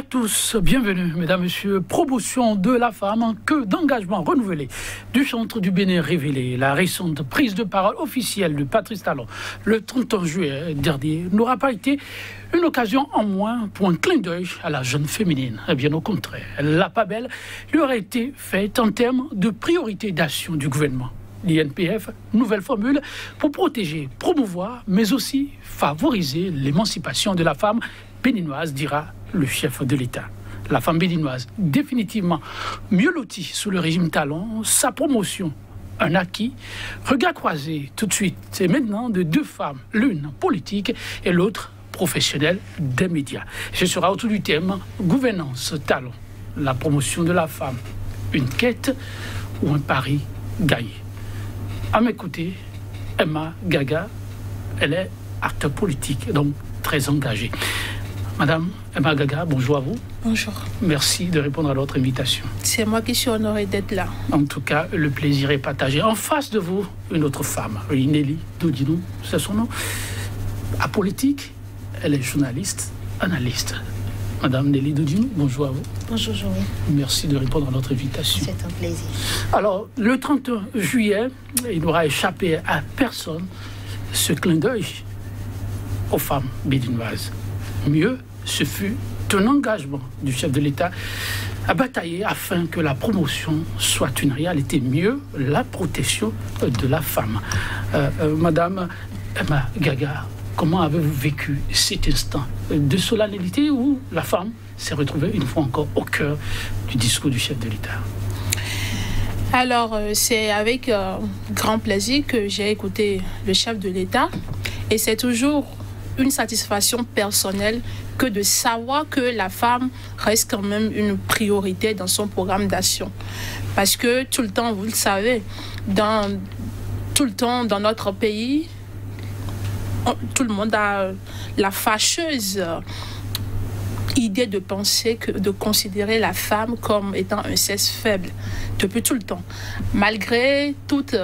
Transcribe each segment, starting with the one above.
tous, bienvenue, mesdames, messieurs. Promotion de la femme en queue d'engagement renouvelé du centre du Bénin révélé. La récente prise de parole officielle de Patrice Talon le 31 juillet dernier n'aura pas été une occasion en moins pour un clin d'œil à la jeune féminine. Et bien au contraire, la pas belle lui aurait été faite en termes de priorité d'action du gouvernement. L'INPF, nouvelle formule pour protéger, promouvoir, mais aussi favoriser l'émancipation de la femme béninoise, dira le chef de l'État. La femme béninoise, définitivement mieux lotie sous le régime Talon, sa promotion, un acquis. Regard croisé tout de suite, c'est maintenant de deux femmes, l'une politique et l'autre professionnelle des médias. Ce sera autour du thème gouvernance Talon, la promotion de la femme, une quête ou un pari gagné. À mes côtés, Emma Gaga, elle est acteur politique, donc très engagée. Madame Emma Gaga, bonjour à vous. Bonjour. Merci de répondre à notre invitation. C'est moi qui suis honorée d'être là. En tout cas, le plaisir est partagé. En face de vous, une autre femme, Nelly Dodinou, c'est son nom. Apolitique, elle est journaliste, analyste. Madame Nelly Dodinou, bonjour à vous. Bonjour, Joël. Merci de répondre à notre invitation. C'est un plaisir. Alors, le 30 juillet, il n'aura échappé à personne ce clin d'œil aux femmes béninoises. Mieux, ce fut un engagement du chef de l'État à batailler afin que la promotion soit une réalité. Mieux, la protection de la femme. Madame Emma Gaga, comment avez-vous vécu cet instant de solennité où la femme s'est retrouvée une fois encore au cœur du discours du chef de l'État? Alors, c'est avec grand plaisir que j'ai écouté le chef de l'État et c'est toujours une satisfaction personnelle que de savoir que la femme reste quand même une priorité dans son programme d'action. Parce que tout le temps, vous le savez, dans notre pays, tout le monde a la fâcheuse idée de penser, de considérer la femme comme étant un sexe faible depuis tout le temps. Malgré toutes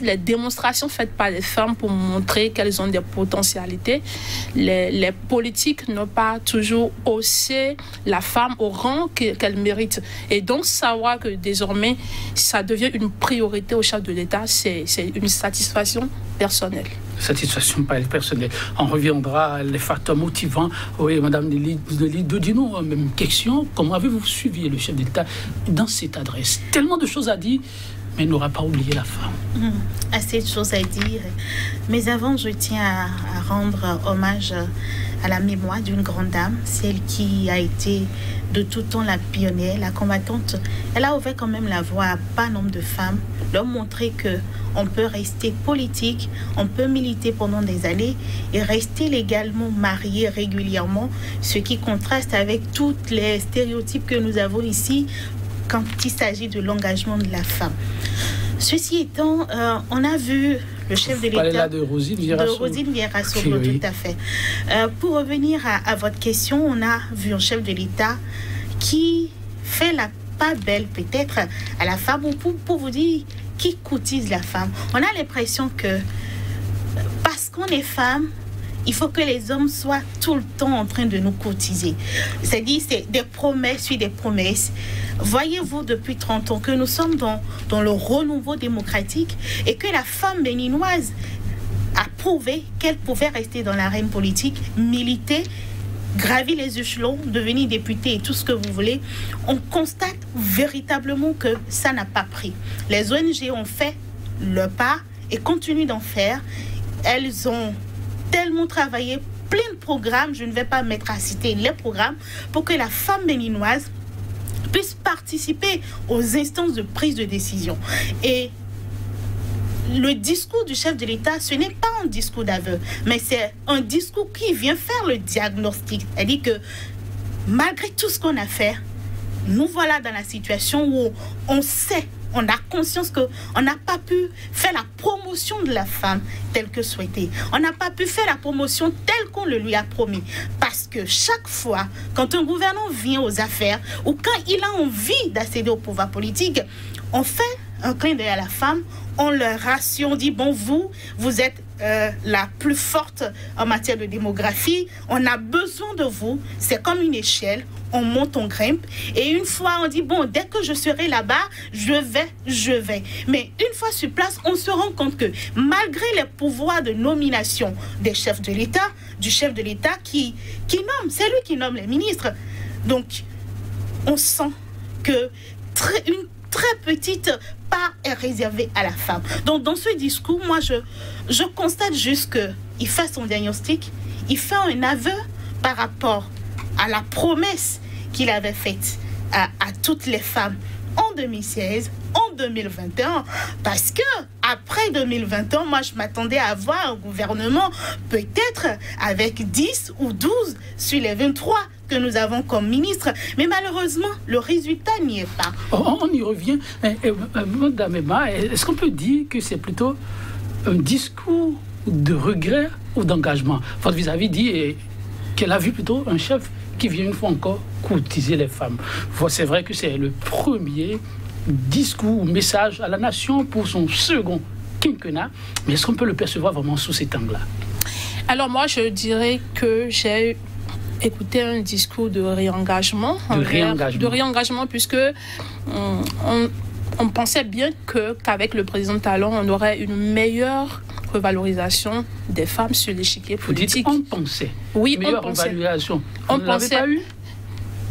les démonstrations faites par les femmes pour montrer qu'elles ont des potentialités, les politiques n'ont pas toujours haussé la femme au rang qu'elle mérite. Et donc, savoir que désormais, ça devient une priorité au chef de l'État, c'est une satisfaction personnelle. Satisfaction personnelle. On reviendra les facteurs motivants. Oui, Madame Nelly Dodinou, même question. Comment avez-vous suivi le chef de l'État dans cette adresse? Tellement de choses à dire, mais il n'aura pas oublié la femme. Assez de choses à dire. Mais avant, je tiens à rendre hommage à la mémoire d'une grande dame, celle qui a été de tout temps la pionnière, la combattante. Elle a ouvert quand même la voie à pas nombre de femmes, leur montrer qu'on peut rester politique, on peut militer pendant des années et rester légalement marié régulièrement, ce qui contraste avec tous les stéréotypes que nous avons ici quand il s'agit de l'engagement de la femme. Ceci étant, on a vu le chef de l'État de Rosine Vieira-Solo, tout à fait. Pour revenir à votre question, on a vu un chef de l'État qui fait la pas belle peut-être à la femme, ou pour vous dire qui courtise la femme. On a l'impression que parce qu'on est femme, il faut que les hommes soient tout le temps en train de nous courtiser. C'est-à-dire, c'est des promesses sur des promesses. Voyez-vous, depuis 30 ans, que nous sommes dans le renouveau démocratique et que la femme béninoise a prouvé qu'elle pouvait rester dans l'arène politique, militer, gravir les échelons, devenir députée et tout ce que vous voulez. On constate véritablement que ça n'a pas pris. Les ONG ont fait le pas et continuent d'en faire. Elles ont tellement travaillé, plein de programmes, je ne vais pas mettre à citer les programmes, pour que la femme béninoise puisse participer aux instances de prise de décision. Et le discours du chef de l'État, ce n'est pas un discours d'aveu, mais c'est un discours qui vient faire le diagnostic. C'est-à-dire que malgré tout ce qu'on a fait, nous voilà dans la situation où on sait, on a conscience qu'on n'a pas pu faire la promotion de la femme telle que souhaitée. On n'a pas pu faire la promotion telle qu'on le lui a promis. Parce que chaque fois, quand un gouvernant vient aux affaires ou quand il a envie d'accéder au pouvoir politique, on fait un clin d'œil à la femme, on leur rassure, on dit, bon, vous êtes la plus forte en matière de démographie. On a besoin de vous. C'est comme une échelle. On monte, on grimpe. Et une fois, on dit, bon, dès que je serai là-bas, je vais. Mais une fois sur place, on se rend compte que malgré les pouvoirs de nomination des chefs de l'État, du chef de l'État qui nomme, c'est lui qui nomme les ministres. Donc, on sent que une très petite part est réservée à la femme. Donc, dans ce discours, moi, je constate juste qu'il fait son diagnostic, il fait un aveu par rapport à la promesse qu'il avait faite à toutes les femmes en 2016, en 2021, parce que après 2021, moi je m'attendais à avoir un gouvernement peut-être avec 10 ou 12 sur les 23 que nous avons comme ministre, mais malheureusement le résultat n'y est pas. On y revient. Madame Emma, est-ce qu'on peut dire que c'est plutôt un discours de regret ou d'engagement? Votre vis-à-vis dit qu'elle a vu plutôt un chef qui vient une fois encore courtiser les femmes. C'est vrai que c'est le premier discours, message à la nation pour son second quinquennat, mais est-ce qu'on peut le percevoir vraiment sous cet angle-là? Alors moi, je dirais que j'ai écouté un discours de réengagement. De réengagement, puisque on pensait bien qu'avec le président Talon, on aurait une meilleure revalorisation des femmes sur l'échiquier politique. Vous dites on pensait. Oui, meilleure on pensait. Revalorisation. On ne l'avez pas eu?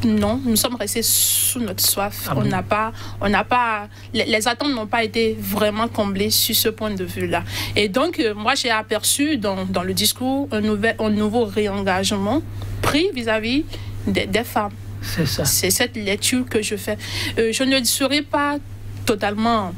Non, nous sommes restés sous notre soif. On n'a pas, les attentes n'ont pas été vraiment comblées sur ce point de vue-là. Et donc, moi, j'ai aperçu dans le discours un nouveau réengagement pris vis-à-vis des femmes. C'est ça. C'est cette lecture que je fais. Je ne serai pas totalement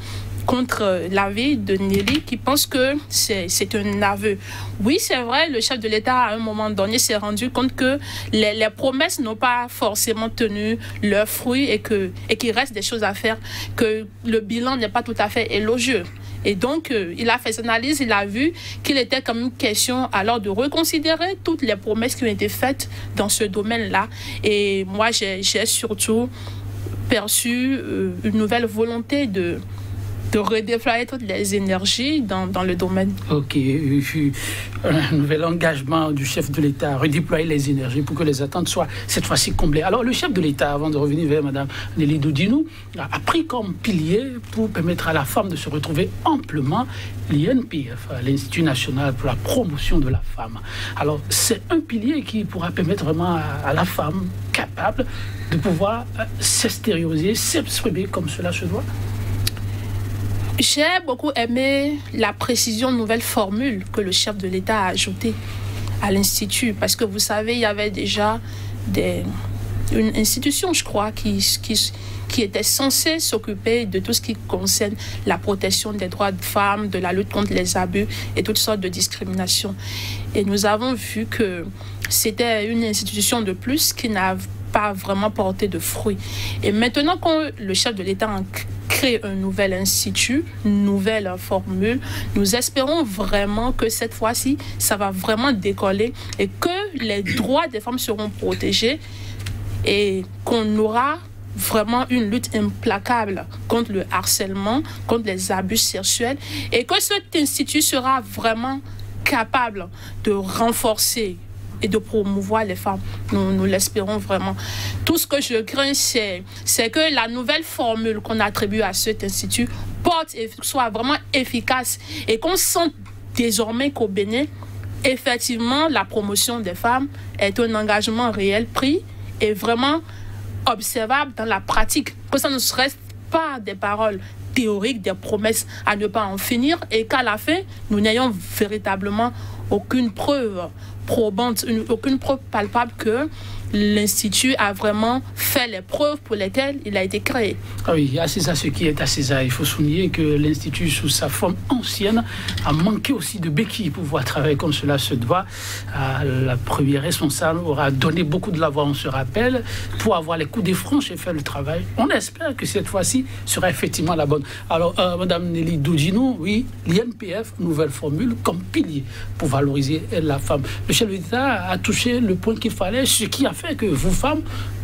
contre l'avis de Nelly qui pense que c'est un aveu. Oui, c'est vrai, le chef de l'État à un moment donné s'est rendu compte que les promesses n'ont pas forcément tenu leurs fruits et qu'il reste des choses à faire, que le bilan n'est pas tout à fait élogieux. Et donc, il a fait son analyse, il a vu qu'il était quand même question alors de reconsidérer toutes les promesses qui ont été faites dans ce domaine-là. Et moi, j'ai surtout perçu une nouvelle volonté de redéployer toutes les énergies dans le domaine. Ok, un nouvel engagement du chef de l'État à redéployer les énergies pour que les attentes soient cette fois-ci comblées. Alors le chef de l'État, avant de revenir vers Mme Nelly Dodinou, a pris comme pilier pour permettre à la femme de se retrouver amplement l'INPF, l'Institut national pour la promotion de la femme. Alors c'est un pilier qui pourra permettre vraiment à la femme capable de pouvoir s'extérioriser, s'exprimer comme cela se doit. J'ai beaucoup aimé la précision nouvelle formule que le chef de l'État a ajoutée à l'Institut. Parce que vous savez, il y avait déjà une institution, je crois, qui était censée s'occuper de tout ce qui concerne la protection des droits de femmes, de la lutte contre les abus et toutes sortes de discriminations. Et nous avons vu que c'était une institution de plus qui n'a pas vraiment porté de fruits. Et maintenant, quand le chef de l'État crée un nouvel institut, une nouvelle formule, nous espérons vraiment que cette fois-ci, ça va vraiment décoller et que les droits des femmes seront protégés et qu'on aura vraiment une lutte implacable contre le harcèlement, contre les abus sexuels et que cet institut sera vraiment capable de renforcer et de promouvoir les femmes. Nous l'espérons vraiment. Tout ce que je crains, c'est que la nouvelle formule qu'on attribue à cet institut porte et soit vraiment efficace et qu'on sente désormais qu'au Bénin, effectivement, la promotion des femmes est un engagement réel pris et vraiment observable dans la pratique. Que ça ne reste pas des paroles théoriques, des promesses à ne pas en finir et qu'à la fin, nous n'ayons véritablement aucune preuve probante, aucune preuve palpable que l'Institut a vraiment fait les preuves pour lesquelles il a été créé. Ah oui, à César ce qui est à César. Il faut souligner que l'Institut, sous sa forme ancienne, a manqué aussi de béquilles pour pouvoir travailler comme cela se doit. La première responsable aura donné beaucoup de la voix, on se rappelle, pour avoir les coups des franches et faire le travail. On espère que cette fois-ci sera effectivement la bonne. Alors, Mme Nelly Dodinou, oui, l'INPF, nouvelle formule, comme pilier pour valoriser la femme. Le chef de l'État a touché le point qu'il fallait, ce qui a fait que vous, femmes,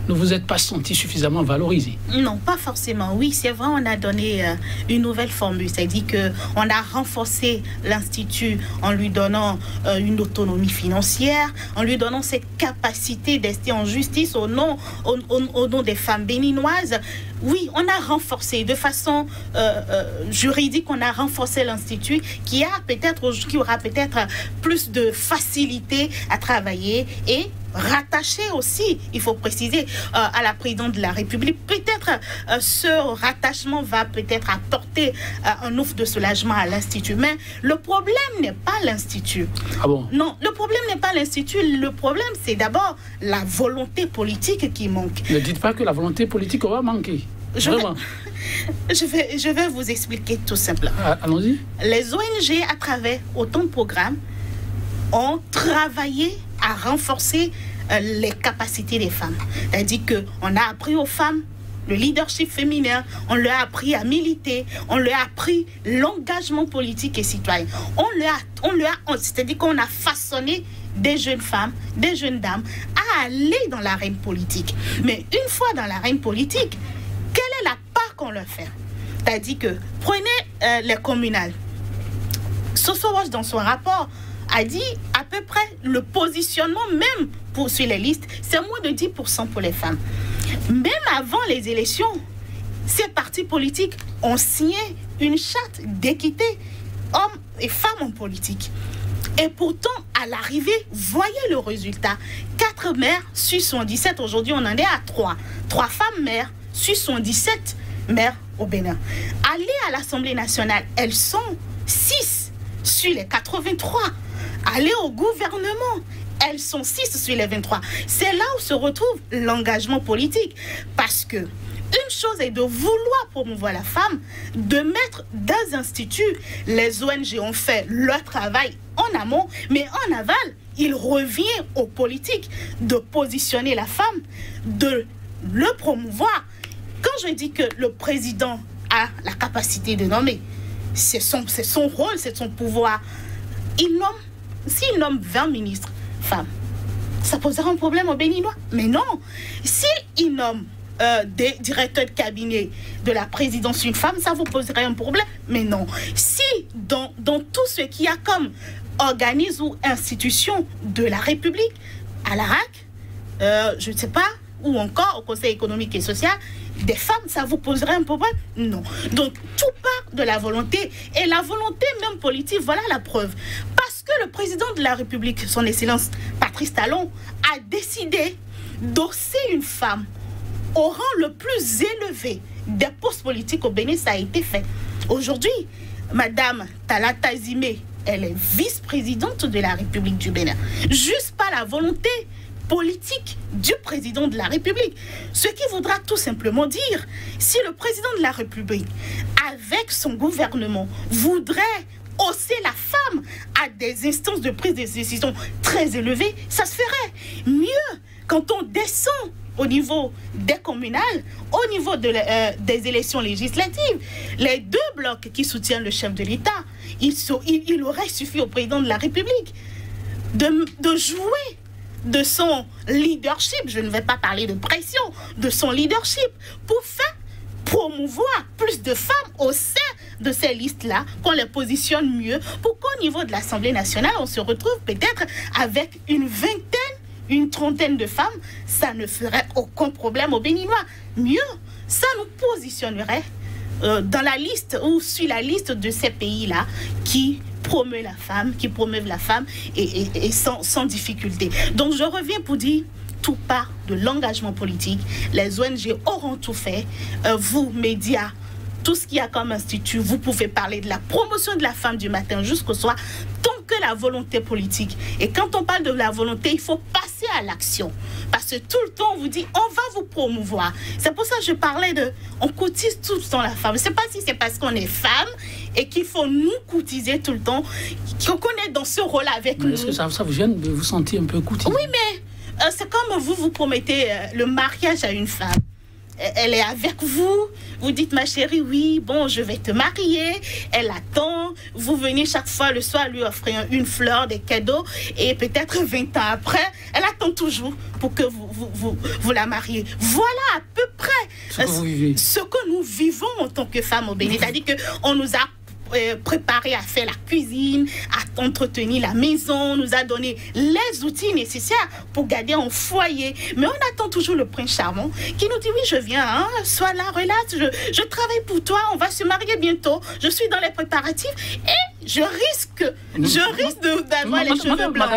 ne vous êtes pas senti suffisamment valorisé? Non, pas forcément. Oui, c'est vrai, on a donné une nouvelle formule. C'est-à-dire qu'on a renforcé l'Institut en lui donnant une autonomie financière, en lui donnant cette capacité d'ester en justice au nom des femmes béninoises. Oui, on a renforcé de façon juridique, on a renforcé l'Institut qui aura peut-être plus de facilité à travailler et rattaché aussi, il faut préciser, à la présidente de la République. Peut-être ce rattachement va peut-être apporter un ouf de soulagement à l'Institut. Mais le problème n'est pas l'Institut. Ah bon? Non, le problème n'est pas l'Institut. Le problème, c'est d'abord la volonté politique qui manque. Ne dites pas que la volonté politique va manquer. Vraiment. Je vais vous expliquer tout simplement. Allons-y. Les ONG, à travers autant de programmes, ont travaillé à renforcer les capacités des femmes. C'est-à-dire qu'on a appris aux femmes le leadership féminin, on leur a appris à militer, on leur a appris l'engagement politique et citoyen. C'est-à-dire qu'on a façonné des jeunes femmes, des jeunes dames à aller dans l'arène politique. Mais une fois dans l'arène politique, quelle est la part qu'on leur fait? C'est-à-dire que, prenez les communales. Sociowatch, dans son rapport, a dit à peu près le positionnement même sur les listes, c'est moins de 10% pour les femmes. Même avant les élections, ces partis politiques ont signé une charte d'équité hommes et femmes en politique. Et pourtant, à l'arrivée, voyez le résultat. 4 maires sur 117, aujourd'hui on en est à 3. 3 femmes maires sur 117 maires au Bénin. Allez à l'Assemblée nationale, elles sont 6 sur les 83. Allez au gouvernement, elles sont 6 sur les 23. C'est là où se retrouve l'engagement politique. Parce que une chose est de vouloir promouvoir la femme, de mettre dans les instituts. Les ONG ont fait leur travail en amont, mais en aval, il revient aux politiques de positionner la femme, de le promouvoir. Quand je dis que le président a la capacité de nommer, c'est son rôle, c'est son pouvoir. S'il nomme 20 ministres femmes, ça posera un problème aux Béninois. Mais non, s'il nomme des directeurs de cabinet de la présidence une femme, ça vous poserait un problème. Mais non, si dans tout ce qu'il y a comme organisme ou institution de la République, à la RAC, je ne sais pas, ou encore au Conseil économique et social, des femmes, ça vous poserait un problème? Non. Donc, tout part de la volonté. Et la volonté même politique, voilà la preuve. Parce que le président de la République, son Excellence Patrice Talon, a décidé d'osser une femme au rang le plus élevé des postes politiques au Bénin, ça a été fait. Aujourd'hui, Madame Talata Zimé, elle est vice-présidente de la République du Bénin. Juste par la volonté politique du président de la République. Ce qui voudra tout simplement dire, si le président de la République, avec son gouvernement, voudrait hausser la femme à des instances de prise de décision très élevées, ça se ferait. Mieux, quand on descend au niveau des communales, au niveau des élections législatives, les 2 blocs qui soutiennent le chef de l'État, il aurait suffi au président de la République de jouer de son leadership, je ne vais pas parler de pression, de son leadership, pour faire promouvoir plus de femmes au sein de ces listes-là, qu'on les positionne mieux, pour qu'au niveau de l'Assemblée nationale, on se retrouve peut-être avec une vingtaine, une trentaine de femmes, ça ne ferait aucun problème aux Béninois. Mieux, ça nous positionnerait dans la liste ou sur la liste de ces pays-là qui promeut la femme, et sans difficulté. Donc je reviens pour dire, tout part de l'engagement politique. Les ONG auront tout fait. Vous, médias, tout ce qu'il y a comme institut, vous pouvez parler de la promotion de la femme du matin jusqu'au soir, tant que la volonté politique. Et quand on parle de la volonté, il faut passer à l'action. Parce que tout le temps, on vous dit, on va vous promouvoir. C'est pour ça que je parlais on cotise tout le temps la femme. Je ne sais pas si c'est parce qu'on est femme et qu'il faut nous cotiser tout le temps, qu'on est dans ce rôle avec nous. Est-ce que ça vous gêne de vous sentir un peu cotisé? Oui, mais c'est comme vous promettez le mariage à une femme. elle est avec vous. Vous dites, ma chérie, oui, bon, je vais te marier. Elle attend. Vous venez chaque fois le soir lui offrir une fleur, des cadeaux. Et peut-être 20 ans après, elle attend toujours pour que vous la mariez. Voilà à peu près ce que nous vivons en tant que femmes au Bénin. C'est-à-dire qu'on nous a préparé à faire la cuisine, à entretenir la maison, nous a donné les outils nécessaires pour garder un foyer. Mais on attend toujours le prince charmant qui nous dit, oui, je viens, hein, sois là, relax, je travaille pour toi, on va se marier bientôt, je suis dans les préparatifs et je risque d'avoir les cheveux blancs.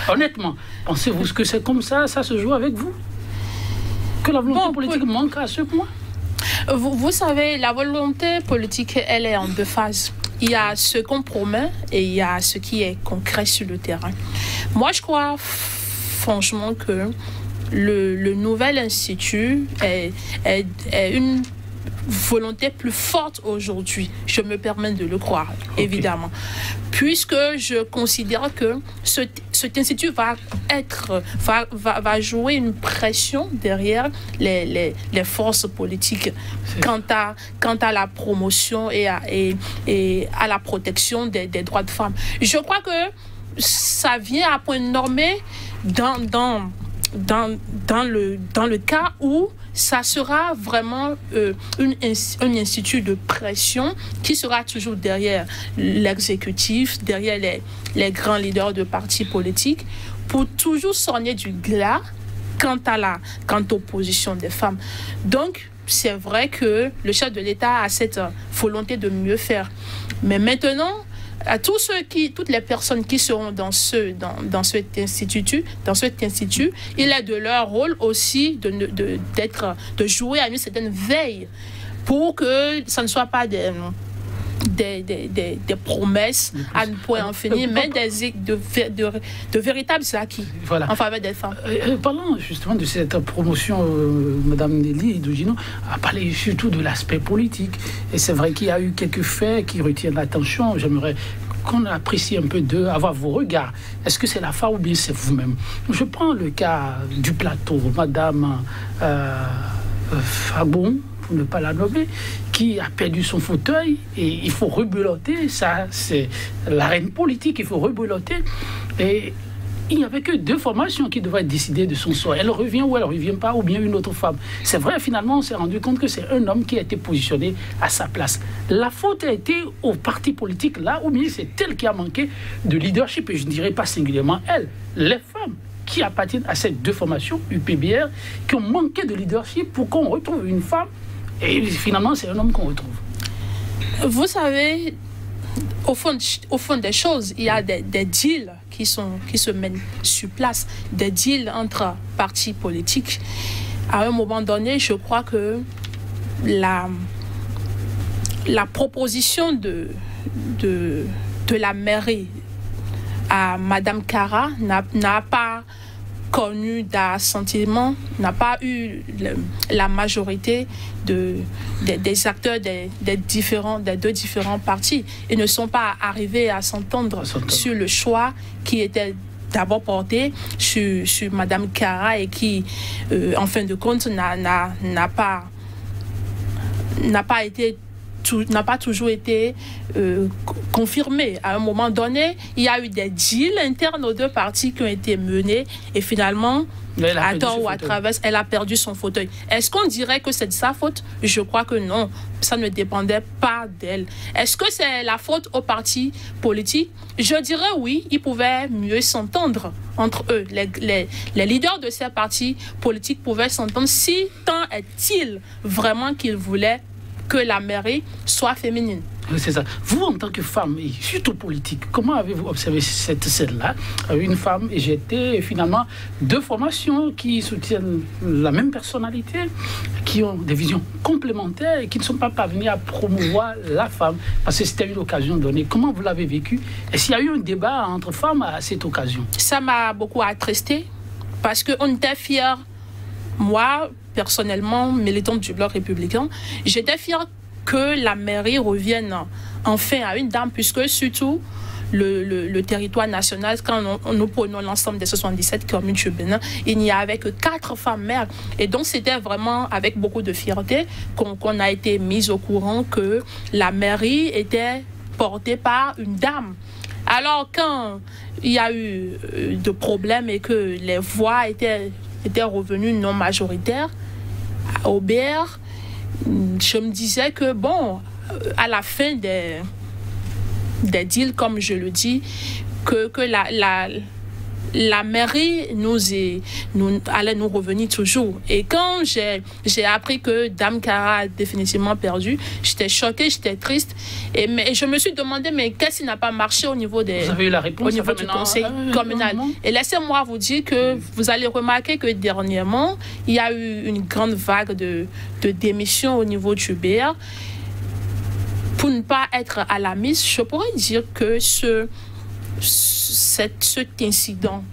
Honnêtement, pensez-vous que c'est comme ça se joue avec vous? Que la volonté politique manque à ce point? Vous savez, la volonté politique, elle est en deux phases. Il y a ce qu'on promet et il y a ce qui est concret sur le terrain. Moi, je crois franchement que le nouvel institut est une volonté plus forte aujourd'hui. Je me permets de le croire, évidemment. Puisque je considère que cet institut va jouer une pression derrière les forces politiques quant à la promotion et à la protection des droits de femmes. Je crois que ça vient à point nommé dans le cas où ça sera vraiment un institut de pression qui sera toujours derrière l'exécutif, derrière les grands leaders de partis politiques, pour toujours s'orner du glas quant aux positions des femmes. Donc, c'est vrai que le chef de l'État a cette volonté de mieux faire. Mais maintenant, à toutes les personnes qui seront dans cet institut, il est de leur rôle aussi de jouer à une certaine veille pour que ça ne soit pas des promesses à ne point en finir, mais de véritables acquis en faveur des femmes. Parlons justement de cette promotion, Mme Nelly Dugino a parlé surtout de l'aspect politique. Et c'est vrai qu'il y a eu quelques faits qui retiennent l'attention. J'aimerais qu'on apprécie un peu avoir vos regards. Est-ce que c'est la femme ou bien c'est vous-même? Je prends le cas du plateau, Mme Fabon, pour ne pas la nommer, qui a perdu son fauteuil et il faut rebeloter. Ça, c'est la reine politique, il faut rebeloter. Et il n'y avait que deux formations qui devraient décider de son sort. Elle revient ou elle ne revient pas, ou bien une autre femme. C'est vrai, finalement, on s'est rendu compte que c'est un homme qui a été positionné à sa place. La faute a été au parti politique là, ou bien c'est elle qui a manqué de leadership, et je ne dirais pas singulièrement elle, les femmes qui appartiennent à ces deux formations, UPBR, qui ont manqué de leadership pour qu'on retrouve une femme, et finalement, c'est un homme qu'on retrouve. Vous savez, au fond des choses, il y a des deals qui se mènent sur place, des deals entre partis politiques. À un moment donné, je crois que la proposition de la mairie à Mme Kara n'a pas connu d'assentiment, n'a pas eu la majorité des acteurs des deux différents partis. Ils ne sont pas arrivés à s'entendre sur le choix qui était d'abord porté sur Mme Kara et qui, en fin de compte, n'a pas toujours été confirmé. À un moment donné, il y a eu des deals internes aux deux partis qui ont été menés et finalement, à tort ou à travers, elle a perdu son fauteuil. Est-ce qu'on dirait que c'est de sa faute? Je crois que non. Ça ne dépendait pas d'elle. Est-ce que c'est la faute aux partis politiques? Je dirais oui, ils pouvaient mieux s'entendre entre eux. Les leaders de ces partis politiques pouvaient s'entendre si tant est-il vraiment qu'ils voulaient que la mairie soit féminine. C'est ça. Vous, en tant que femme, et surtout politique, comment avez-vous observé cette scène-là? Une femme EGT, et finalement, deux formations qui soutiennent la même personnalité, qui ont des visions complémentaires et qui ne sont pas parvenues à promouvoir la femme, parce que c'était une occasion donnée. Comment vous l'avez vécu? Est-ce qu'il y a eu un débat entre femmes à cette occasion? Ça m'a beaucoup attristé, parce qu'on était fiers. Moi, personnellement, militante du Bloc républicain, j'étais fière que la mairie revienne enfin à une dame, puisque surtout le territoire national, quand nous prenons l'ensemble des 77 communes du Bénin, il n'y avait que 4 femmes maires. Et donc, c'était vraiment avec beaucoup de fierté qu'on a été mis au courant que la mairie était portée par une dame. Alors, quand il y a eu de problèmes et que les voix étaient revenues non majoritaires au BR, je me disais que, bon, à la fin des deals, comme je le dis, que la mairie allait nous revenir toujours. Et quand j'ai appris que Dame Cara a définitivement perdu, j'étais choquée, j'étais triste. Mais je me suis demandé, mais qu'est-ce qui n'a pas marché au niveau du conseil communal? Et laissez-moi vous dire que vous allez remarquer que dernièrement, il y a eu une grande vague de démissions au niveau du BR. Pour ne pas être alarmiste, je pourrais dire que cet incident,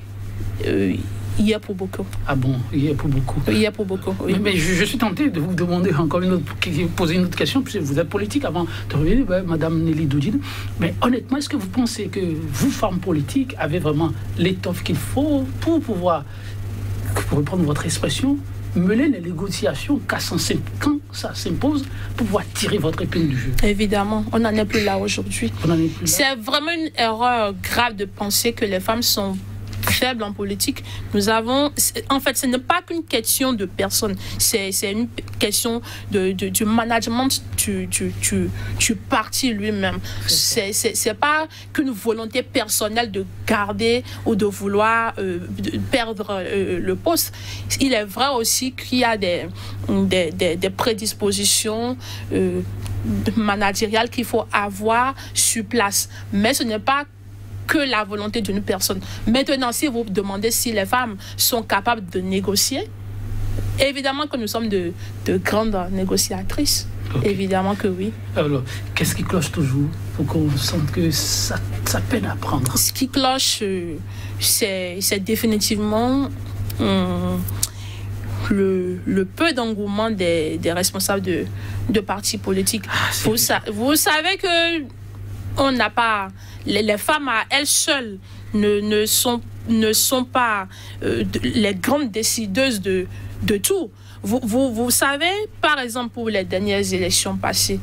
il y a pour beaucoup. Ah bon, il y a pour beaucoup. Il y a pour beaucoup, oui. Mais je suis tenté de vous demander encore poser une autre question, puisque vous êtes politique avant de revenir, Madame Nelly Dodine. Mais honnêtement, est-ce que vous pensez que vous, femmes politiques, avez vraiment l'étoffe qu'il faut pour pouvoir, pour reprendre votre expression, mener les négociations quand ça s'impose pour pouvoir tirer votre épine du jeu? Évidemment, on n'en est plus là aujourd'hui. C'est vraiment une erreur grave de penser que les femmes sont faibles en politique. En fait, ce n'est pas qu'une question de personnes, c'est une question du management du parti lui-même. C'est pas qu'une volonté personnelle de garder ou de vouloir perdre le poste. Il est vrai aussi qu'il y a des prédispositions managériales qu'il faut avoir sur place. Mais ce n'est pas que la volonté d'une personne. Maintenant, si vous demandez si les femmes sont capables de négocier, évidemment que nous sommes de grandes négociatrices. Okay. Évidemment que oui. Alors, qu'est-ce qui cloche toujours pour qu'on sente que ça peine à prendre? Ce qui cloche, c'est définitivement le peu d'engouement des responsables de partis politiques. Vous savez que on n'a pas... Les femmes à elles seules ne sont pas les grandes décideuses de tout. Vous savez, par exemple, pour les dernières élections passées,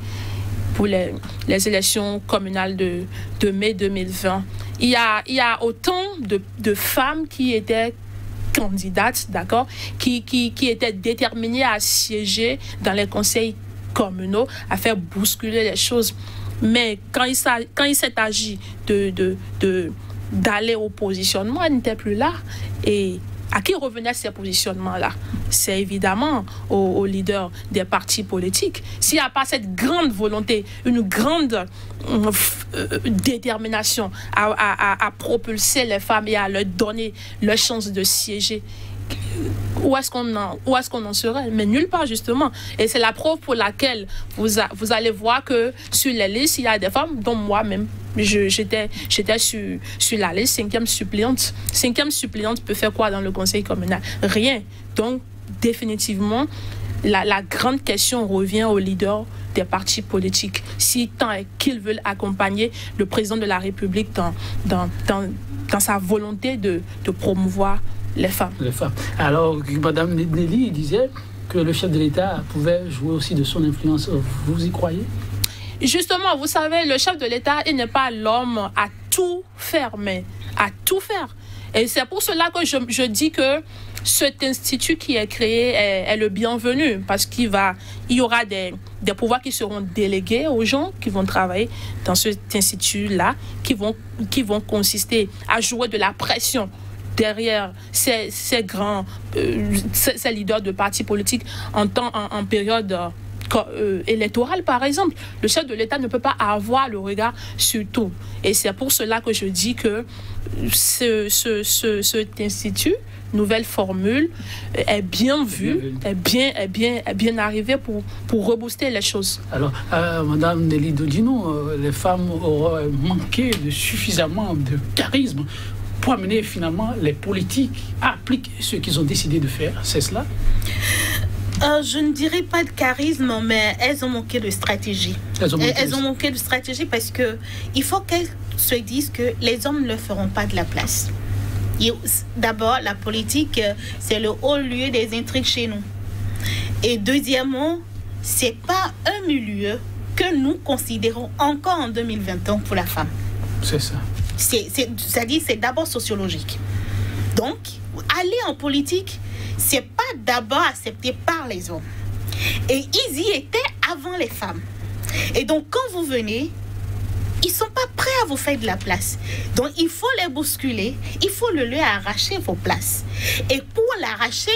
pour les élections communales de mai 2020, il y a autant de femmes qui étaient candidates, d'accord, qui étaient déterminées à siéger dans les conseils communaux, à faire bousculer les choses. Mais quand il s'est agi d'aller au positionnement, elle n'était plus là. Et à qui revenaient ces positionnements-là? C'est évidemment aux leaders des partis politiques. S'il n'y a pas cette grande volonté, une grande détermination à propulser les femmes et à leur donner leur chance de siéger, où est-ce qu'on en serait? Mais nulle part, justement. Et c'est la preuve pour laquelle vous allez voir que sur les listes, il y a des femmes, dont moi-même. J'étais sur la liste 5e suppléante. 5e suppléante peut faire quoi dans le conseil communal? Rien. Donc, définitivement, la grande question revient aux leaders des partis politiques. Si tant est qu'ils veulent accompagner le président de la République dans sa volonté de promouvoir les femmes. Alors, Mme Nelly disait que le chef de l'État pouvait jouer aussi de son influence. Vous y croyez? Justement, vous savez, le chef de l'État, il n'est pas l'homme à tout faire, mais à tout faire. Et c'est pour cela que je dis que cet institut qui est créé est le bienvenu, parce qu'il y aura des pouvoirs qui seront délégués aux gens qui vont travailler dans cet institut-là, qui vont consister à jouer de la pression derrière ces leaders de partis politiques en période électorale, par exemple. Le chef de l'État ne peut pas avoir le regard sur tout. Et c'est pour cela que je dis que cet institut, nouvelle formule, est bien vu, est bien arrivé pour rebooster les choses. Alors, Madame Nelly Dodine, les femmes auraient manqué de suffisamment de charisme pour amener finalement les politiques à appliquer ce qu'ils ont décidé de faire. C'est cela? Je ne dirais pas de charisme, mais elles ont manqué de stratégie. Elles ont manqué de stratégie parce qu'il faut qu'elles se disent que les hommes ne leur feront pas de la place. D'abord, la politique, c'est le haut lieu des intrigues chez nous. Et deuxièmement, c'est pas un milieu que nous considérons encore en 2021 pour la femme. C'est ça. C'est-à-dire, c'est d'abord sociologique. Donc, aller en politique, c'est pas d'abord accepté par les hommes. Et ils y étaient avant les femmes. Et donc, quand vous venez, ils ne sont pas prêts à vous faire de la place. Donc, il faut les bousculer, il faut leur arracher vos places. Et pour l'arracher,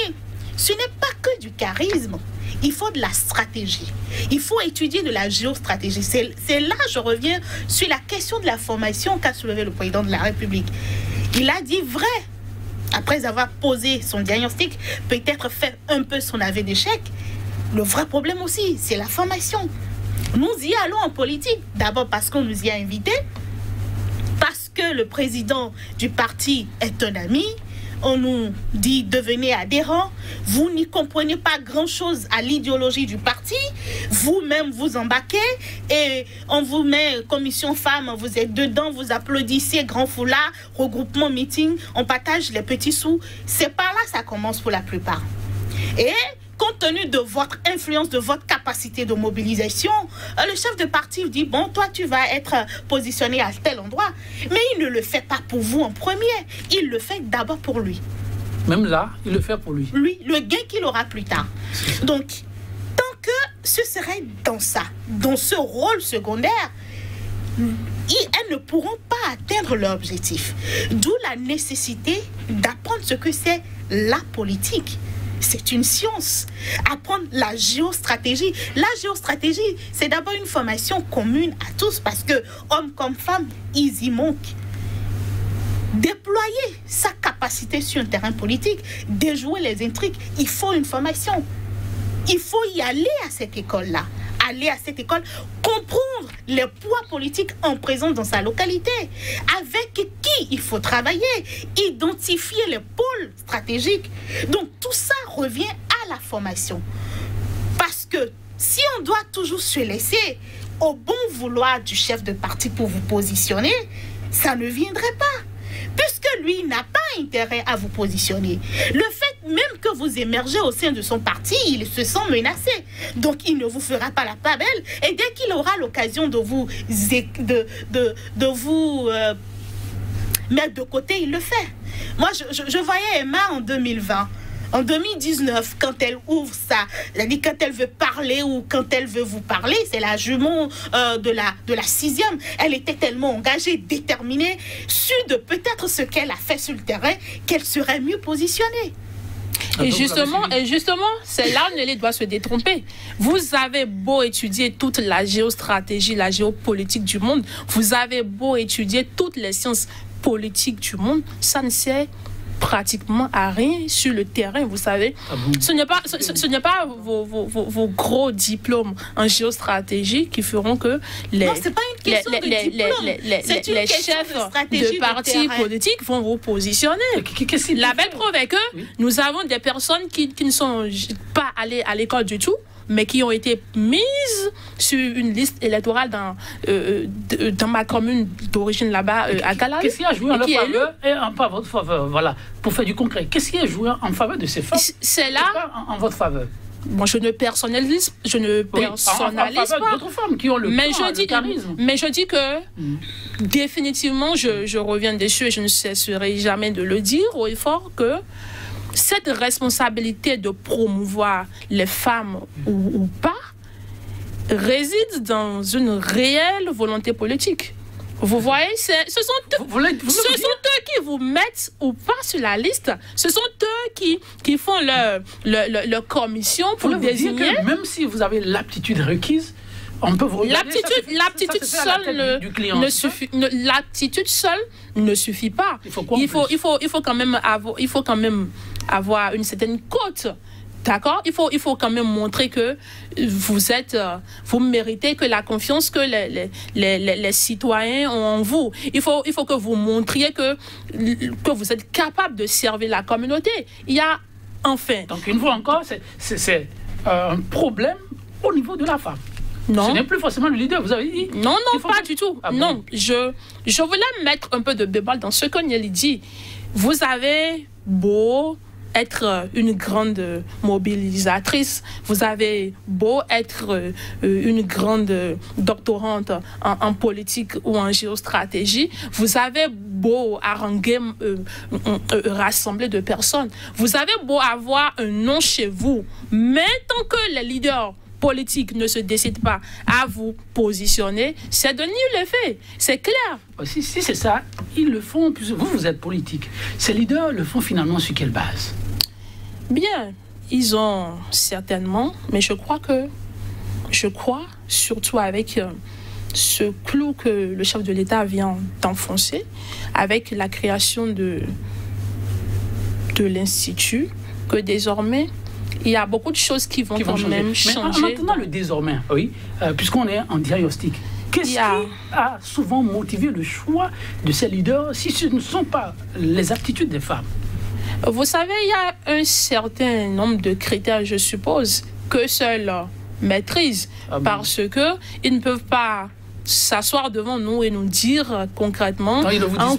ce n'est pas que du charisme. Il faut de la stratégie. Il faut étudier de la géostratégie. C'est là que je reviens sur la question de la formation qu'a soulevé le président de la République. Il a dit vrai. Après avoir posé son diagnostic, peut-être fait un peu son aveu d'échec. Le vrai problème aussi, c'est la formation. Nous y allons en politique. D'abord parce qu'on nous y a invités. Parce que le président du parti est un ami. On nous dit devenez adhérents, vous n'y comprenez pas grand-chose à l'idéologie du parti, vous-même vous embarquez et on vous met commission femmes, vous êtes dedans, vous applaudissez, grand foulard, regroupement, meeting, on partage les petits sous. C'est par là que ça commence pour la plupart. Et compte tenu de votre influence, de votre capacité de mobilisation, le chef de parti dit, bon, toi, tu vas être positionné à tel endroit. Mais il ne le fait pas pour vous en premier. Il le fait d'abord pour lui. Même là, il le fait pour lui. Lui, le gain qu'il aura plus tard. Donc, tant que ce serait dans ça, dans ce rôle secondaire, elles ne pourront pas atteindre leur objectif. D'où la nécessité d'apprendre ce que c'est la politique. C'est une science. Apprendre la géostratégie. La géostratégie, c'est d'abord une formation commune à tous parce que, hommes comme femmes, ils y manquent. Déployer sa capacité sur un terrain politique, déjouer les intrigues, il faut une formation. Il faut y aller à cette école-là. Aller à cette école, comprendre les poids politiques en présence dans sa localité, avec qui il faut travailler, identifier les pôles stratégiques. Donc tout ça revient à la formation. Parce que si on doit toujours se laisser au bon vouloir du chef de parti pour vous positionner, ça ne viendrait pas. Puisque lui n'a pas intérêt à vous positionner. Le fait même que vous émergez au sein de son parti, il se sent menacé. Donc il ne vous fera pas la part belle. Et dès qu'il aura l'occasion de vous mettre de côté, il le fait. Moi, je voyais Emma en 2020. En 2019, quand elle ouvre ça, c'est-à-dire quand elle veut parler ou quand elle veut vous parler, c'est la jument de la 6e. Elle était tellement engagée, déterminée, sûre de peut-être ce qu'elle a fait sur le terrain, qu'elle serait mieux positionnée. Et justement, c'est là où Nelly doit se détromper. Vous avez beau étudier toute la géostratégie, la géopolitique du monde, vous avez beau étudier toutes les sciences politiques du monde, ça ne sert pratiquement à rien sur le terrain, vous savez. Ah bon? Ce n'est pas vos gros diplômes en géostratégie qui feront que les chefs de partis politiques vont vous positionner. La belle preuve est que nous avons des personnes qui ne sont pas allées à l'école du tout, mais qui ont été mises sur une liste électorale dans ma commune d'origine là-bas, à Kalal. Qu'est-ce qui a joué en leur faveur et pas votre faveur? Voilà, pour faire du concret. Qu'est-ce qui a joué en faveur de ces femmes? C'est là. Pas en votre faveur. Moi, je ne personnalise pas. En d'autres femmes qui ont le charisme. Mais je dis que définitivement, je reviens dessus et je ne cesserai jamais de le dire haut et fort que cette responsabilité de promouvoir les femmes ou pas réside dans une réelle volonté politique. Vous voyez, ce sont eux qui vous mettent ou pas sur la liste. Ce sont eux qui font leur commission pour désigner. Dire que même si vous avez l'aptitude requise, on peut vous regarder. L'aptitude seule ne suffit pas. Il faut quand même avoir une certaine cote. D'accord? Il faut quand même montrer que vous méritez que la confiance que les citoyens ont en vous. Il faut que vous montriez que vous êtes capable de servir la communauté. Il y a enfin. Donc une fois encore, c'est un problème au niveau de la femme. Non. Ce n'est plus forcément le leader, vous avez dit. Non, pas du tout. Ah, non, bon. Je voulais mettre un peu de bémol dans ce que Nieli dit. Vous avez beau être une grande mobilisatrice, vous avez beau être une grande doctorante en politique ou en géostratégie, vous avez beau haranguer, rassembler de personnes, vous avez beau avoir un nom chez vous, mais tant que les leaders politiques ne se décident pas à vous positionner, c'est de nier le fait. C'est clair. Si c'est ça, ils le font, puisque vous êtes politique. Ces leaders le font finalement sur quelle base? Bien, ils ont certainement, mais je crois, surtout avec ce clou que le chef de l'État vient d'enfoncer, avec la création de l'Institut, que désormais, il y a beaucoup de choses qui vont quand même changer. Mais maintenant, le désormais, oui, puisqu'on est en diagnostic, qu'est-ce qui a souvent motivé le choix de ces leaders si ce ne sont pas les aptitudes des femmes? Vous savez, il y a un certain nombre de critères, je suppose, que seuls maîtrisent, parce qu'ils ne peuvent pas s'asseoir devant nous et nous dire concrètement en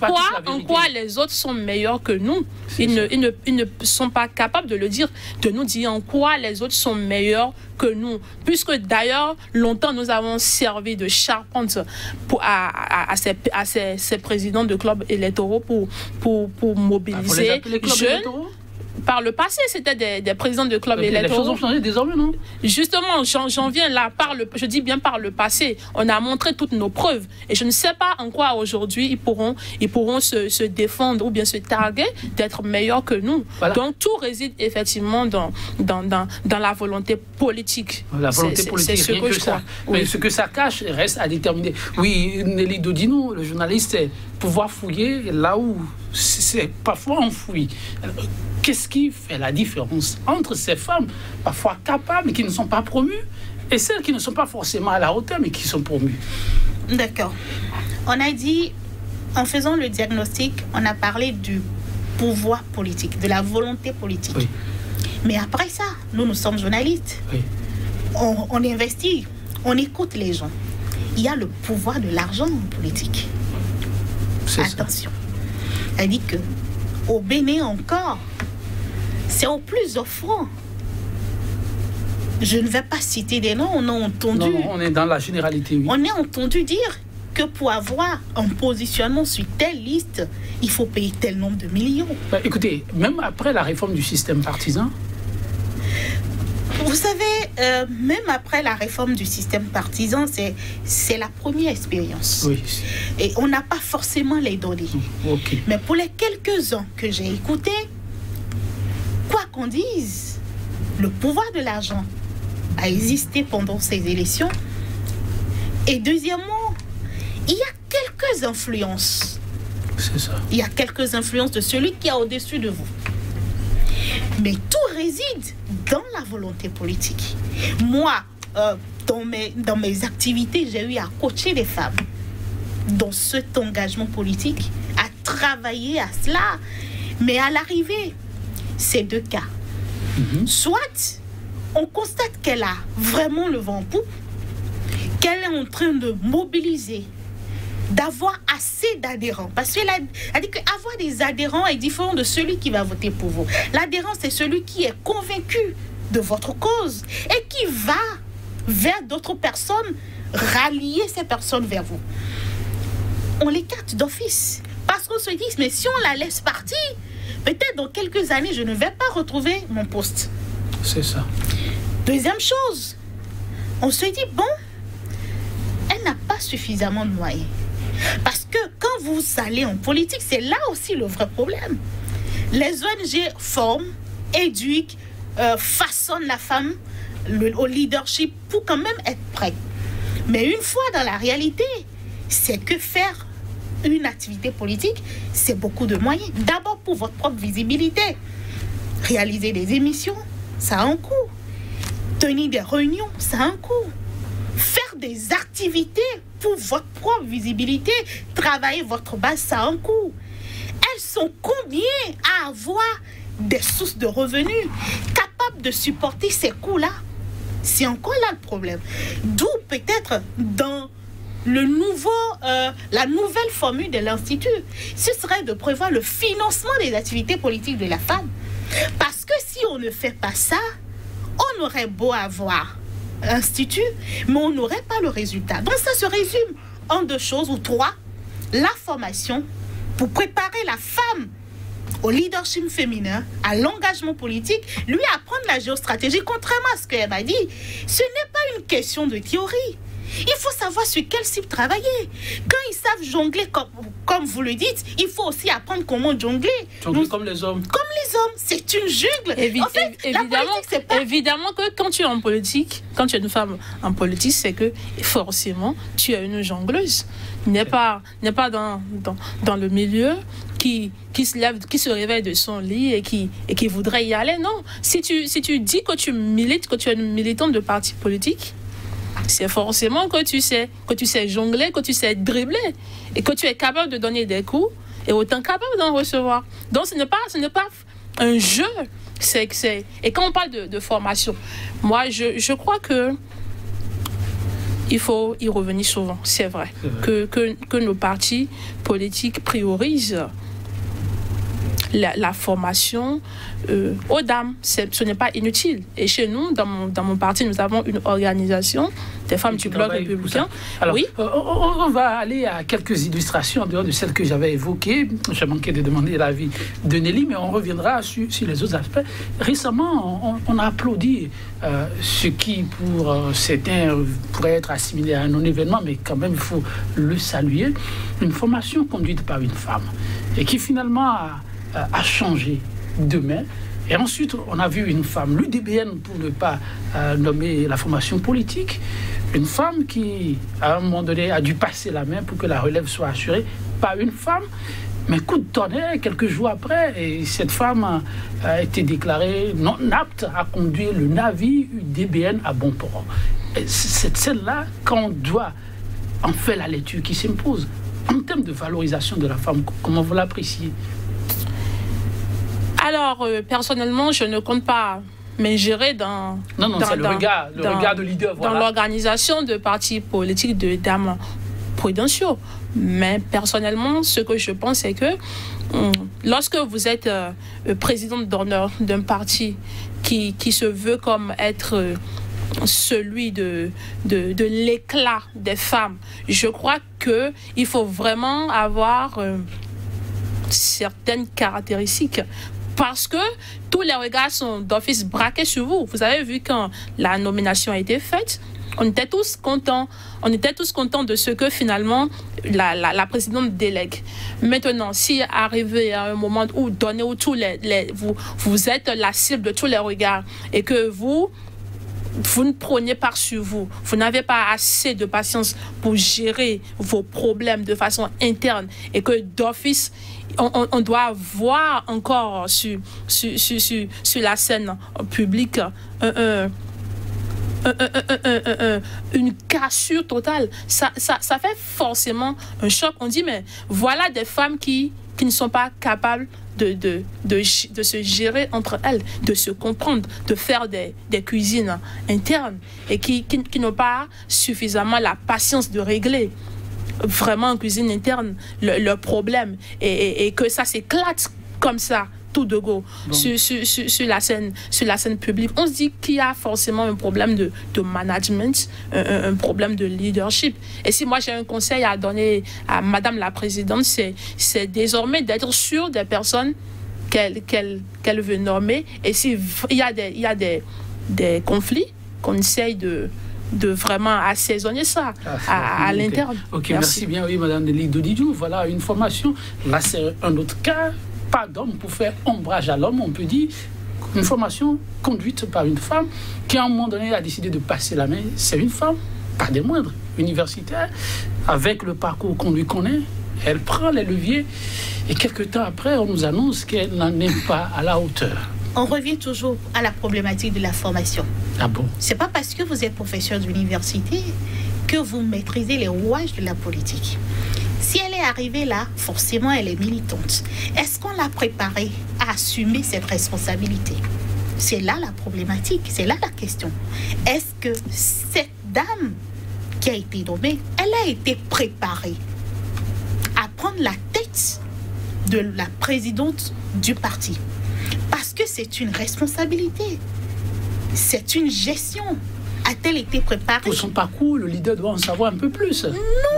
quoi les autres sont meilleurs que nous. Ils ne sont pas capables de nous dire en quoi les autres sont meilleurs que nous. Puisque d'ailleurs, longtemps, nous avons servi de charpente à ces présidents de clubs électoraux pour mobiliser jeunes. Par le passé, c'était des présidents de clubs électoraux. Les choses ont changé désormais, non? Justement, j'en viens là. Je dis bien par le passé. On a montré toutes nos preuves. Et je ne sais pas en quoi aujourd'hui ils pourront se défendre ou bien se targuer d'être meilleurs que nous. Voilà. Donc tout réside effectivement dans la volonté politique. La volonté politique, c'est ce que je crois. Mais ce que ça cache reste à déterminer. Oui, Nelly Dodino, le journaliste, c'est pouvoir fouiller là où c'est parfois enfoui. Qu'est-ce qui fait la différence entre ces femmes, parfois capables, mais qui ne sont pas promues, et celles qui ne sont pas forcément à la hauteur, mais qui sont promues? D'accord. On a dit, en faisant le diagnostic, on a parlé du pouvoir politique, de la volonté politique. Oui. Mais après ça, nous sommes journalistes. Oui. On investit, on écoute les gens. Il y a le pouvoir de l'argent politique. Attention. Elle dit que au Bénin encore, c'est au plus offrant. Je ne vais pas citer des noms, on a entendu. Non, on est dans la généralité, oui. On a entendu dire que pour avoir un positionnement sur telle liste, il faut payer tel nombre de millions. Écoutez, même après la réforme du système partisan. Vous savez, même après la réforme du système partisan, c'est la première expérience. Oui. Et on n'a pas forcément les données. Okay. Mais pour les quelques-uns que j'ai écoutés, quoi qu'on dise, le pouvoir de l'argent a existé pendant ces élections. Et deuxièmement, il y a quelques influences. C'est ça. Il y a quelques influences de celui qui est au-dessus de vous. Mais tout réside dans la volonté politique. Moi, dans mes activités, j'ai eu à coacher des femmes dans cet engagement politique, à travailler à cela. Mais à l'arrivée, c'est deux cas. Soit on constate qu'elle a vraiment le vent en poupe, qu'elle est en train de mobiliser, d'avoir assez d'adhérents. Parce qu'elle a dit qu'avoir des adhérents est différent de celui qui va voter pour vous. L'adhérent, c'est celui qui est convaincu de votre cause et qui va vers d'autres personnes, rallier ces personnes vers vous. On l'écarte d'office. Parce qu'on se dit, mais si on la laisse partir, peut-être dans quelques années, je ne vais pas retrouver mon poste. C'est ça. Deuxième chose, on se dit, bon, elle n'a pas suffisamment de moyens. Parce que quand vous allez en politique, c'est là aussi le vrai problème. Les ONG forment, éduquent, façonnent la femme au leadership pour quand même être prête. Mais une fois dans la réalité, c'est que faire une activité politique, c'est beaucoup de moyens. D'abord pour votre propre visibilité. Réaliser des émissions, ça a un coût. Tenir des réunions, ça a un coût. Faire des activités pour votre propre visibilité, travailler votre base, ça a un coût. Elles sont combien à avoir des sources de revenus capables de supporter ces coûts-là? C'est encore là le problème. D'où peut-être dans la nouvelle formule de l'Institut, ce serait de prévoir le financement des activités politiques de la femme. Parce que si on ne fait pas ça, on aurait beau avoir l'Institut, mais on n'aurait pas le résultat. Donc ça se résume en 2 choses ou 3. La formation pour préparer la femme au leadership féminin, à l'engagement politique, lui apprendre la géostratégie, contrairement à ce qu'elle m'a dit. Ce n'est pas une question de théorie. Il faut savoir sur quel cible travailler. Quand ils savent jongler, comme vous le dites, il faut aussi apprendre comment jongler. Jongler comme les hommes. Comme les hommes. C'est une jungle. En fait, évidemment que quand tu es en politique, quand tu es une femme en politique, c'est que forcément, tu es une jongleuse. N'est pas dans le milieu qui se réveille de son lit et qui voudrait y aller. Non. Si tu dis que tu milites, que tu es une militante de parti politique, c'est forcément que tu sais jongler, que tu sais dribbler et que tu es capable de donner des coups et autant capable d'en recevoir. Donc ce n'est pas un jeu. Et quand on parle de formation, moi je crois que il faut y revenir souvent. C'est vrai que nos partis politiques priorisent la formation aux dames. Ce n'est pas inutile. Et chez nous, dans mon parti, nous avons une organisation des femmes du Bloc républicain. Alors, oui. On va aller à quelques illustrations en dehors de celles que j'avais évoquées. J'ai manqué de demander l'avis de Nelly, mais on reviendra sur les autres aspects. Récemment, on a applaudi ce qui, pour certains, pourrait être assimilé à un non-événement, mais quand même, il faut le saluer. Une formation conduite par une femme et qui finalement a changé demain. Et ensuite, on a vu une femme, l'UDBN, pour ne pas nommer la formation politique, une femme qui, à un moment donné, a dû passer la main pour que la relève soit assurée par une femme. Mais coup de tonnerre, quelques jours après, et cette femme a été déclarée non apte à conduire le navire UDBN à bon port. C'est celle-là qu'on doit en faire la lecture qui s'impose. En termes de valorisation de la femme, comment vous l'appréciez? Alors, personnellement, je ne compte pas m'ingérer dans... Non, c'est le regard de leader. Voilà. Dans l'organisation de partis politiques de dames prudentiaux. Mais personnellement, ce que je pense, c'est que lorsque vous êtes présidente d'honneur d'un parti qui se veut comme être celui de l'éclat des femmes, je crois qu'il faut vraiment avoir certaines caractéristiques. Parce que tous les regards sont d'office braqués sur vous. Vous avez vu quand la nomination a été faite, on était tous contents. On était tous contents de ce que finalement la présidente délègue. Maintenant, si arrivé à un moment où vous êtes la cible de tous les regards et que vous ne prenez pas sur vous, vous n'avez pas assez de patience pour gérer vos problèmes de façon interne et que d'office, on doit voir encore sur la scène publique une cassure totale. Ça fait forcément un choc. On dit, mais voilà des femmes qui ne sont pas capables de se gérer entre elles, de se comprendre, de faire des cuisines internes et qui n'ont pas suffisamment la patience de régler vraiment en cuisine interne leurs problèmes et que ça s'éclate comme ça tout de go sur la scène publique. On se dit qu'il y a forcément un problème de management, un problème de leadership. Et si moi j'ai un conseil à donner à Madame la Présidente, c'est désormais d'être sûre des personnes qu'elle veut nommer. Et s'il y a des conflits, qu'on essaye de vraiment assaisonner ça à l'interne. Ok, merci bien, oui, Madame Nelly Dodidou. Voilà une formation. Là, c'est un autre cas. Pas d'homme pour faire ombrage à l'homme, on peut dire. Une formation conduite par une femme qui, à un moment donné, a décidé de passer la main. C'est une femme, pas des moindres, universitaire, avec le parcours qu'on lui connaît. Elle prend les leviers et quelques temps après, on nous annonce qu'elle n'en est pas à la hauteur. On revient toujours à la problématique de la formation. Ah bon? C'est pas parce que vous êtes professeur d'université que vous maîtrisez les rouages de la politique. Si elle est arrivée là, forcément elle est militante. Est-ce qu'on l'a préparée à assumer cette responsabilité? C'est là la problématique, c'est là la question. Est-ce que cette dame qui a été nommée, elle a été préparée à prendre la tête de la présidente du parti? Parce que c'est une responsabilité, c'est une gestion. A-t-elle été préparée? Pour son parcours, le leader doit en savoir un peu plus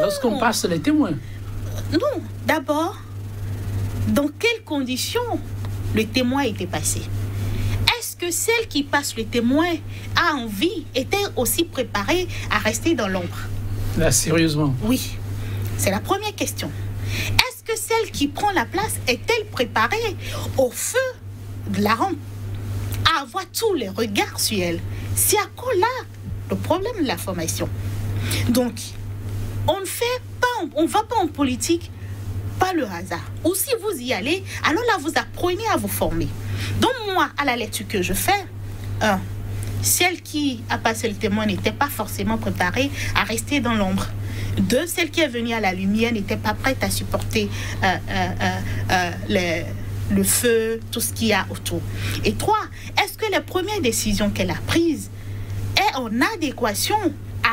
lorsqu'on passe les témoins. Non, d'abord, dans quelles conditions le témoin était passé? Est-ce que celle qui passe le témoin a envie, était aussi préparée à rester dans l'ombre? Là, sérieusement. Oui, c'est la première question. Est-ce que celle qui prend la place est-elle préparée au feu de la rampe, à avoir tous les regards sur elle? C'est à quoi là le problème de la formation? Donc, on ne va pas en politique par le hasard. Ou si vous y allez, alors là, vous apprenez à vous former. Donc moi, à la lecture que je fais, celle qui a passé le témoin n'était pas forcément préparée à rester dans l'ombre. 2, celle qui est venue à la lumière n'était pas prête à supporter le feu, tout ce qu'il y a autour. Et 3, est-ce que la première décision qu'elle a prise est en adéquation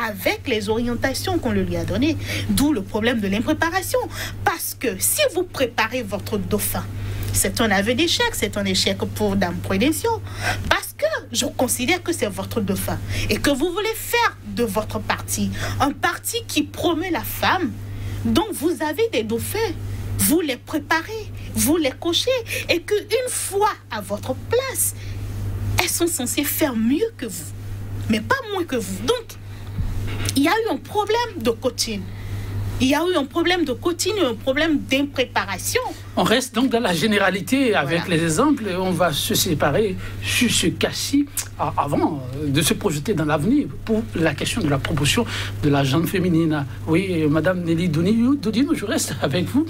avec les orientations qu'on lui a données? D'où le problème de l'impréparation. Parce que si vous préparez votre dauphin, c'est un aveu d'échec, c'est un échec pour Dame Prudencio. Parce que je considère que c'est votre dauphin et que vous voulez faire de votre parti un parti qui promeut la femme. Donc vous avez des dauphins, vous les préparez, vous les cochez, et qu'une fois à votre place, elles sont censées faire mieux que vous, mais pas moins que vous. Donc, il y a eu un problème de coaching. Il y a eu un problème de coaching, un problème d'impréparation. On reste donc dans la généralité avec les exemples. On va se séparer sur ce cas-ci avant de se projeter dans l'avenir pour la question de la promotion de la gente féminine. Oui, Madame Nelly Dodinou, je reste avec vous.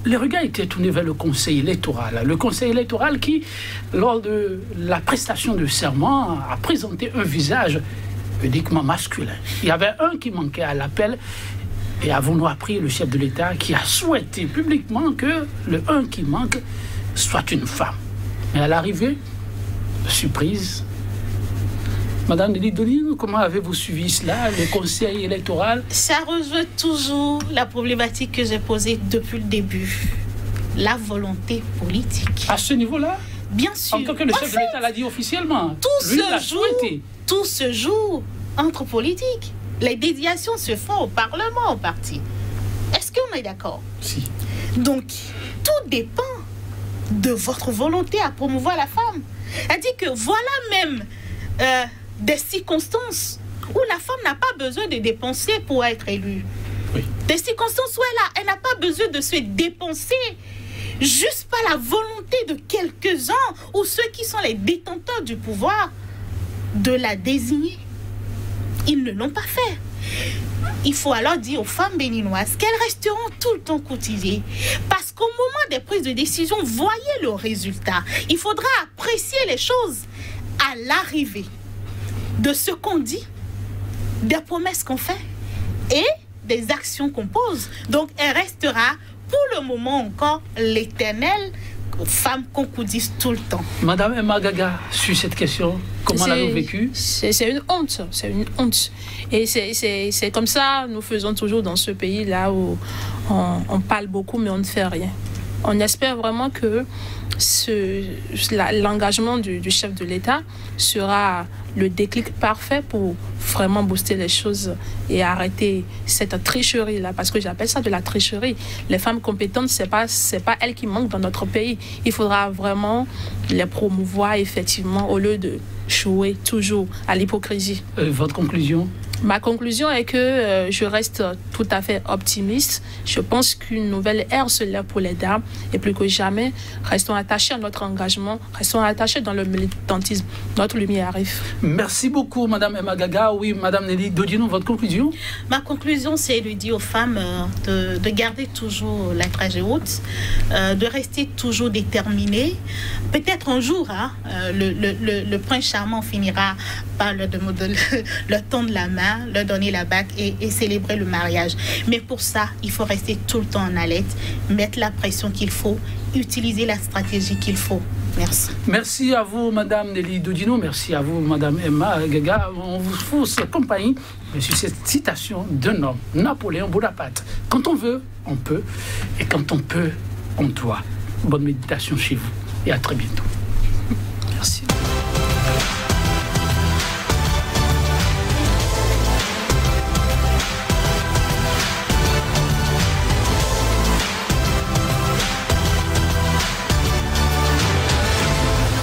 Les regards étaient tournés vers le conseil électoral. Le conseil électoral qui, lors de la prestation de serment, a présenté un visage uniquement masculin. Il y avait un qui manquait à l'appel. Et avons-nous appris le chef de l'État qui a souhaité publiquement que le un qui manque soit une femme. Mais à l'arrivée, surprise. Madame Nelly Dodinou, comment avez-vous suivi cela, le conseil électoral? Ça rejoint toujours la problématique que j'ai posée depuis le début. La volonté politique. À ce niveau-là? Bien sûr. Encore que le chef de l'État l'a dit officiellement. Tout se joue entre politiques. Les déviations se font au Parlement, au parti. Est-ce qu'on est d'accord? Si. Donc, tout dépend de votre volonté à promouvoir la femme. C'est-à-dire que voilà même des circonstances où la femme n'a pas besoin de dépenser pour être élue. Oui. Des circonstances où elle n'a pas besoin de se dépenser juste par la volonté de quelques-uns ou ceux qui sont les détenteurs du pouvoir de la désigner. Ils ne l'ont pas fait. Il faut alors dire aux femmes béninoises qu'elles resteront tout le temps cotisées. Parce qu'au moment des prises de décision, voyez le résultat. Il faudra apprécier les choses à l'arrivée de ce qu'on dit, des promesses qu'on fait et des actions qu'on pose. Donc, elle restera pour le moment encore l'éternelle femme qu'on coudisse tout le temps. Madame Emma Gaga, sur cette question, comment l'avez-vous vécu? C'est une honte, c'est une honte. Et c'est comme ça, nous faisons toujours dans ce pays-là où on parle beaucoup, mais on ne fait rien. On espère vraiment que l'engagement du chef de l'État sera le déclic parfait pour vraiment booster les choses et arrêter cette tricherie-là, parce que j'appelle ça de la tricherie. Les femmes compétentes, c'est pas elles qui manquent dans notre pays. Il faudra vraiment les promouvoir effectivement au lieu de jouer toujours à l'hypocrisie. Votre conclusion? Ma conclusion est que je reste tout à fait optimiste. Je pense qu'une nouvelle ère se lève pour les dames et plus que jamais, restons attachés à notre engagement, restons attachés dans le militantisme. Notre lumière arrive. Merci beaucoup, Madame Emma Gaga. Oui, Madame Nelly Dodinou, votre conclusion? Ma conclusion, c'est de dire aux femmes de garder toujours la trajectoire haute, de rester toujours déterminées. Peut-être un jour, le prince charmant finira par leur tendre la main, leur donner la bague et célébrer le mariage. Mais pour ça, il faut rester tout le temps en alerte, mettre la pression qu'il faut, utiliser la stratégie qu'il faut. Merci. Merci à vous, Madame Nelly Dodino. Merci à vous, Madame Emma Gaga. On vous fous compagnie sur cette citation d'un homme, Napoléon Bonaparte. Quand on veut, on peut. Et quand on peut, on doit. Bonne méditation chez vous. Et à très bientôt. Merci.